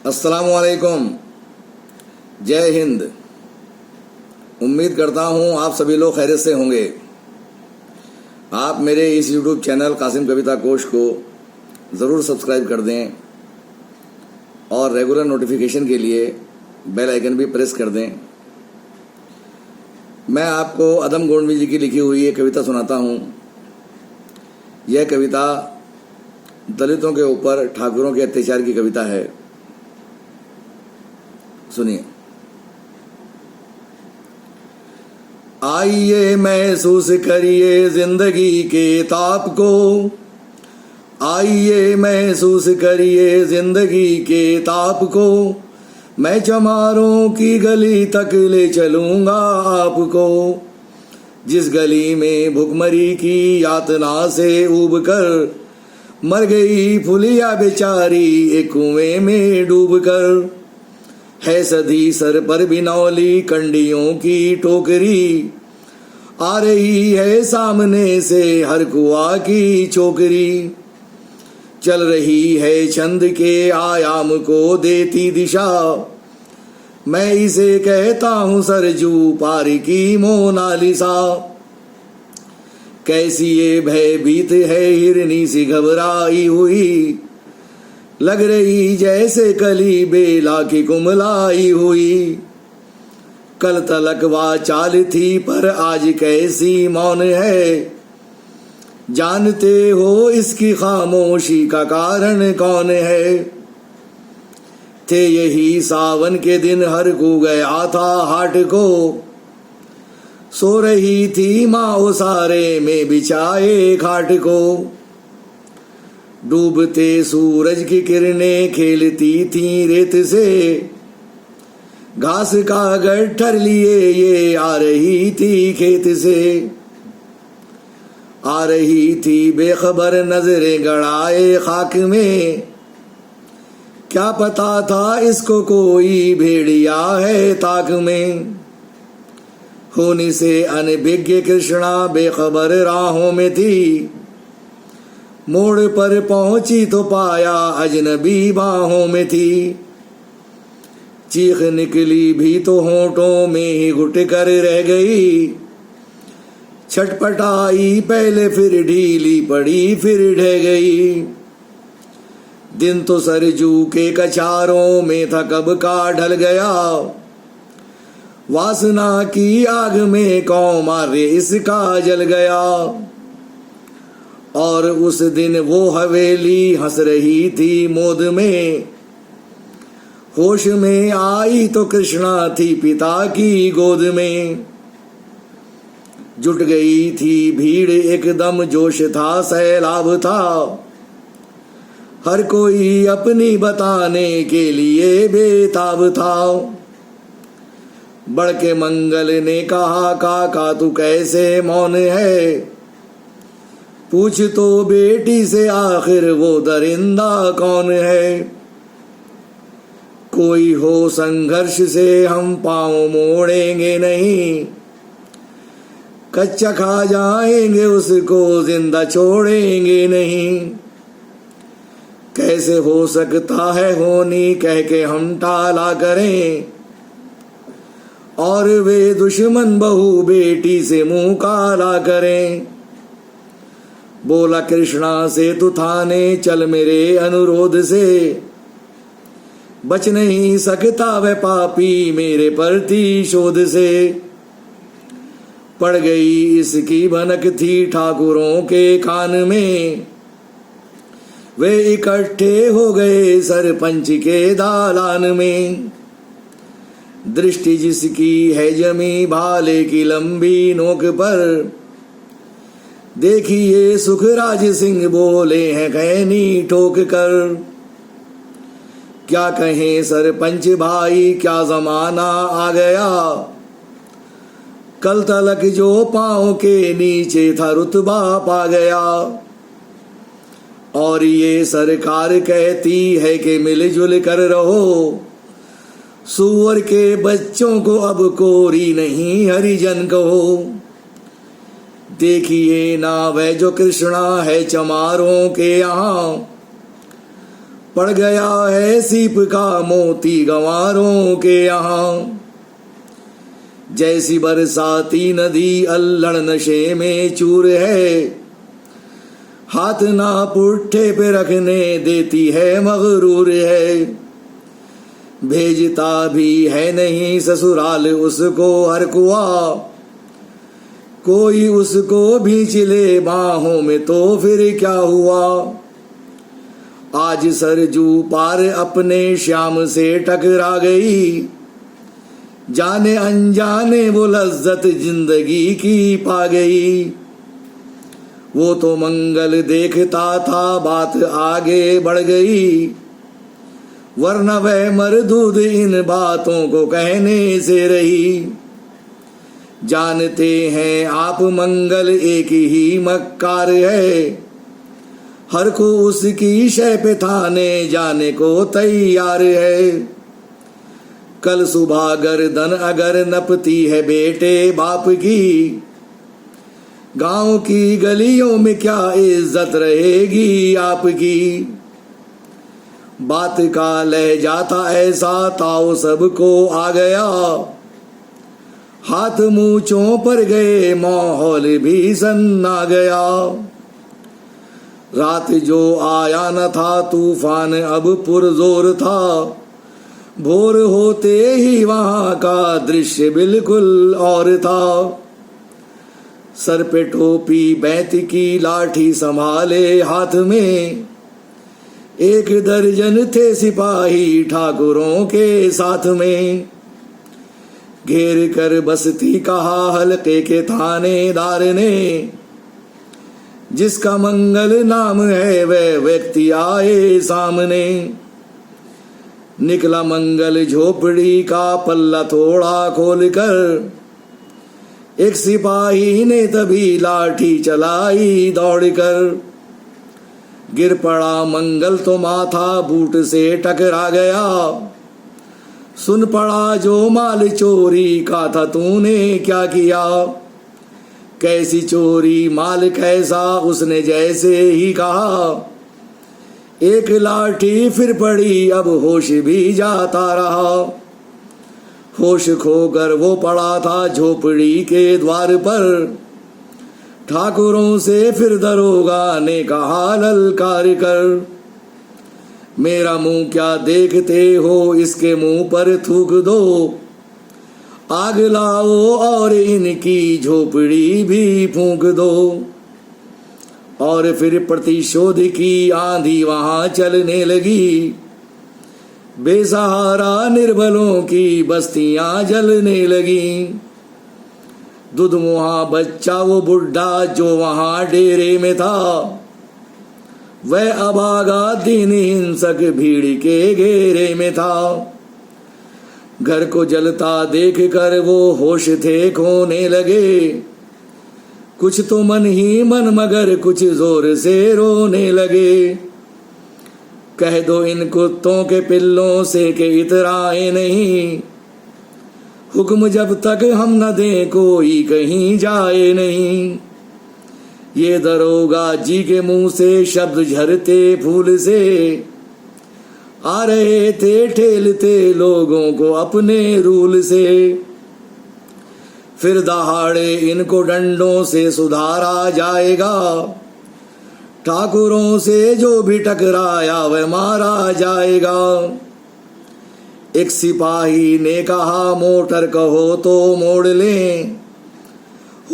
अस्सलामुअलैकुम, जय हिंद। उम्मीद करता हूँ आप सभी लोग खैरियत से होंगे। आप मेरे इस यूट्यूब चैनल कासिम कविता कोश को ज़रूर सब्सक्राइब कर दें और रेगुलर नोटिफिकेशन के लिए बेल आइकन भी प्रेस कर दें। मैं आपको अदम गोंडवी जी की लिखी हुई एक कविता सुनाता हूँ। यह कविता दलितों के ऊपर ठाकुरों के अत्याचार की कविता है। सुनिए। आइए महसूस करिए जिंदगी के ताप को, आइए महसूस करिए जिंदगी के ताप को, मैं चमारों की गली तक ले चलूंगा आपको। जिस गली में भुखमरी की यातना से ऊब कर मर गई फुलिया बेचारी एक कुएं में डूब कर, है सदी सर पर बिनौली कंडियों की टोकरी, आ रही है सामने से हर कुआ की छोकरी। चल रही है छंद के आयाम को देती दिशा, मैं इसे कहता हूँ सरजू पार की मोनालिसा। कैसी ये भयभीत है हिरनी सी घबराई हुई, लग रही जैसे कली बेला की कुमलाई हुई। कल तलक वाचाल थी पर आज कैसी मौन है, जानते हो इसकी खामोशी का कारण कौन है। थे यही सावन के दिन हर को गया था हाट को, सो रही थी माँ उसारे में बिछाए खाट को। डूबते सूरज की किरणें खेलती थी रेत से, घास का गट्ठर लिए ये आ रही थी खेत से। आ रही थी बेखबर नजरें गड़ाए खाक में, क्या पता था इसको कोई भेड़िया है ताक में। होने से अनभिज्ञ कृष्णा बेखबर राहों में थी, मोड़ पर पहुंची तो पाया अजनबी बाहों में थी। चीख निकली भी तो होठों में ही घुट कर रह गई, छटपटाई पहले फिर ढीली पड़ी फिर ढह गई। दिन तो सरजू के कचारों में था कब का ढल गया, वासना की आग में कौमार्य इसका जल गया। और उस दिन वो हवेली हंस रही थी मोद में, होश में आई तो कृष्णा थी पिता की गोद में। जुट गई थी भीड़ एकदम जोश था सैलाब था, हर कोई अपनी बताने के लिए बेताब था। बढ़ के मंगल ने कहा काका तू कैसे मौन है, पूछ तो बेटी से आखिर वो दरिंदा कौन है। कोई हो संघर्ष से हम पांव मोड़ेंगे नहीं, कच्चा खा जाएंगे उसको जिंदा छोड़ेंगे नहीं। कैसे हो सकता है होनी कह के हम टाला करें, और वे दुश्मन बहू बेटी से मुंह काला करें। बोला कृष्णा से तू थाने चल मेरे अनुरोध से, बच नहीं सकता वह पापी मेरे प्रतिशोध से। पड़ गई इसकी भनक थी ठाकुरों के कान में, वे इकट्ठे हो गए सरपंच के दालान में। दृष्टि जिसकी है जमी भाले की लंबी नोक पर, देखिए सुखराज सिंह बोले हैं खैनी ठोक कर। क्या कहें सरपंच भाई क्या जमाना आ गया, कल तलक जो पांव के नीचे था रुतबा पा गया। और ये सरकार कहती है कि मिलजुल कर रहो, सूअर के बच्चों को अब कोरी नहीं हरिजन कहो। देखिए ना वह जो कृष्णा है चमारों के यहाँ, पड़ गया है सीप का मोती गंवारों के यहाँ। जैसी बरसाती नदी अल्हड़ नशे में चूर है, हाथ ना पुट्ठे पे रखने देती है मगरूर है। भेजता भी है नहीं ससुराल उसको हर कुआ, कोई उसको भींच ले बाहों में तो फिर क्या हुआ। आज सरजू पार अपने श्याम से टकरा गई, जाने अनजाने वो लज्जत जिंदगी की पा गई। वो तो मंगल देखता था बात आगे बढ़ गई, वरना वह मरदूद इन बातों को कहने से रही। जानते हैं आप मंगल एक ही मक्कार है, हर को उसकी शय पे थाने जाने को तैयार है। कल सुबह गर्दन अगर नपती है बेटे बाप की, गांव की गलियों में क्या इज्जत रहेगी आपकी। बात का लहजा था ऐसा ताऊ सबको आ गया, हाथ मुंह चौंपर गए माहौल भी सन्ना गया। रात जो आया न था तूफान अब पुरजोर था, भोर होते ही वहां का दृश्य बिल्कुल और था। सर पे टोपी बैत की लाठी संभाले हाथ में, एक दर्जन थे सिपाही ठाकुरों के साथ में। घेर कर बसती कहा हल्के के थानेदार ने, जिसका मंगल नाम है वह व्यक्ति आए सामने। निकला मंगल झोपड़ी का पल्ला थोड़ा खोल कर, एक सिपाही ने तभी लाठी चलाई दौड़कर। गिर पड़ा मंगल तो माथा बूट से टकरा गया, सुन पड़ा जो माल चोरी का था तूने क्या किया। कैसी चोरी माल कैसा उसने जैसे ही कहा, एक लाठी फिर पड़ी अब होश भी जाता रहा। होश खोकर वो पड़ा था झोपड़ी के द्वार पर, ठाकुरों से फिर दरोगा ने कहा ललकार कर। मेरा मुंह क्या देखते हो, इसके मुंह पर थूक दो, आग लाओ और इनकी झोपड़ी भी फूंक दो। और फिर प्रतिशोध की आंधी वहां चलने लगी, बेसहारा निर्बलों की बस्तियां जलने लगी। दुधमुहा बच्चा वो बुढ़ा जो वहां डेरे में था, वह अभागा दीन हिंसक भीड़ के घेरे में था। घर को जलता देख कर वो होश थे खोने लगे, कुछ तो मन ही मन मगर कुछ जोर से रोने लगे। कह दो इन कुत्तों के पिल्लों से कि इतराए नहीं, हुक्म जब तक हम न दें कोई कहीं जाए नहीं। ये दरोगा जी के मुंह से शब्द झरते फूल से, आ रहे थे ठेलते लोगों को अपने रूल से। फिर दहाड़े इनको डंडों से सुधारा जाएगा, ठाकुरों से जो भी टकराया वह मारा जाएगा। एक सिपाही ने कहा मोटर कहो तो मोड़ लें,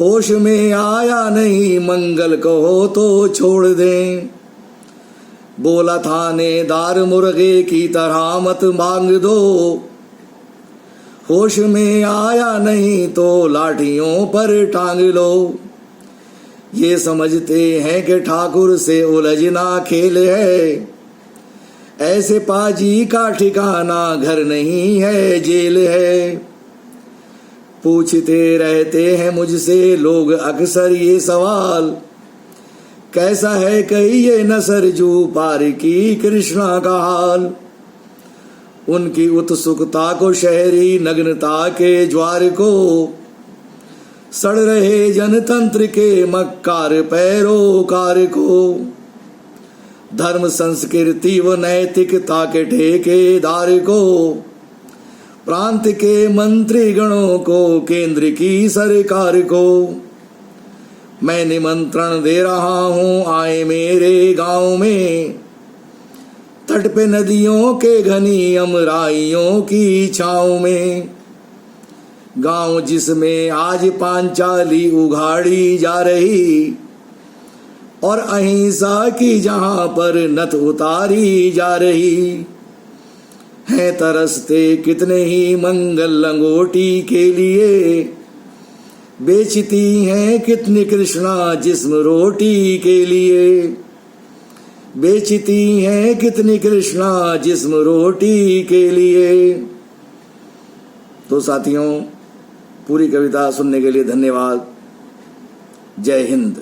होश में आया नहीं मंगल कहो तो छोड़ दें। बोला थानेदार मुर्गे की तरह मत मांग दो, होश में आया नहीं तो लाठियों पर टांग लो। ये समझते हैं कि ठाकुर से उलझना खेल है, ऐसे पाजी का ठिकाना घर नहीं है जेल है। पूछते रहते हैं मुझसे लोग अक्सर ये सवाल, कैसा है कहिए न सरजू पार की कृष्णा का हाल। उनकी उत्सुकता को शहरी नग्नता के ज्वार को, सड़ रहे जनतंत्र के मक्कार पैरोकार को। धर्म संस्कृति व नैतिकता के ठेकेदार को, प्रांत के मंत्री गणों को, केंद्र की सरकार को मैं निमंत्रण दे रहा हूँ, आए मेरे गांव में। तट पे नदियों के घनी अमराइयों की छाँव में, गांव जिसमें आज पांचाली उघाड़ी जा रही, और अहिंसा की जहां पर नथ उतारी जा रही। हैं तरसते कितने ही मंगल लंगोटी के लिए, बेचती हैं कितनी कृष्णा जिस्म रोटी के लिए, बेचती हैं कितनी कृष्णा जिस्म रोटी के लिए। तो साथियों, पूरी कविता सुनने के लिए धन्यवाद। जय हिंद।